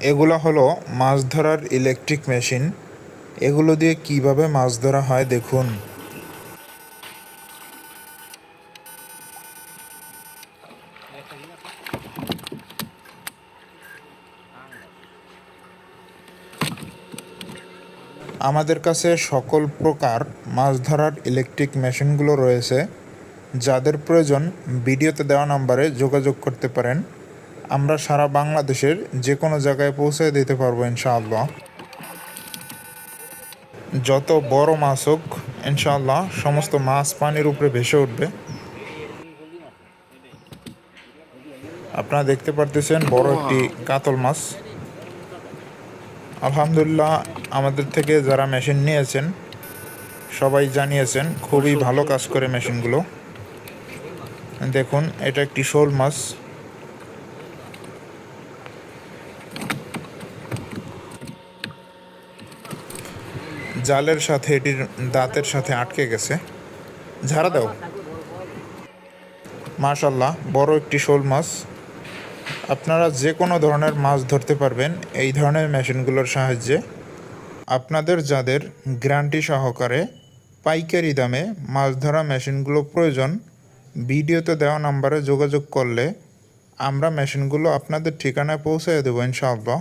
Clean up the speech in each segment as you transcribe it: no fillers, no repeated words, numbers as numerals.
এগুলো হলো মাছ ধরার ইলেকট্রিক মেশিন। এগুলো দিয়ে কিভাবে মাছ ধরা হয় দেখুন। আমাদের কাছে সকল প্রকার মাছ ধরার ইলেকট্রিক মেশিনগুলো রয়েছে। যাদের প্রয়োজন ভিডিওতে দেওয়া নম্বরে যোগাযোগ করতে পারেন। আমরা সারা বাংলাদেশের যে কোনো জায়গায় পৌঁছে দিতে পারবো ইনশাআল্লাহ। যত বড় মাছ হোক ইনশাআল্লাহ সমস্ত মাছ পানির উপরে ভেসে উঠবে। আপনারা দেখতে পারতেছেন বড় একটি কাতল মাছ। আলহামদুলিল্লাহ, আমাদের থেকে যারা মেশিন নিয়েছেন সবাই জানিয়েছেন খুবই ভালো কাজ করে মেশিনগুলো। দেখুন, এটা একটি শোল মাছ। জালের সাথে এটির দাঁতের সাথে আটকে গেছে। ঝাড়া দাও। মাশাল্লাহ, বড় একটি শোল মাছ। আপনারা যে কোনো ধরনের মাছ ধরতে পারবেন এই ধরনের মেশিনগুলোর সাহায্যে। আপনাদের যাদের গ্যারান্টি সহকারে পাইকারি দামে মাছ ধরা মেশিনগুলো প্রয়োজন, ভিডিওতে দেওয়া নাম্বারে যোগাযোগ করলে আমরা মেশিনগুলো আপনাদের ঠিকানায় পৌঁছে দেবো ইনশাআল্লাহ।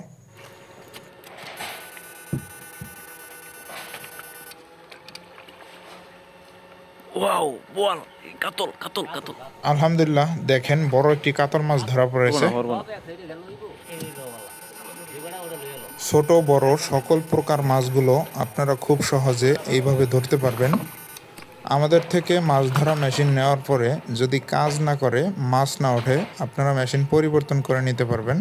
ওয়াও বল কাতল কাতল কাতল। আলহামদুলিল্লাহ, দেখেন বড় একটি কাতল মাছ ধরা পড়েছে। ছোট বড় সকল প্রকার মাছগুলো আপনারা খুব সহজে এইভাবে ধরতে পারবেন। আমাদের থেকে মাছ ধরা মেশিন নেওয়ার পরে যদি কাজ না করে, মাছ না ওঠে, আপনারা মেশিন পরিবর্তন করে নিতে পারবেন।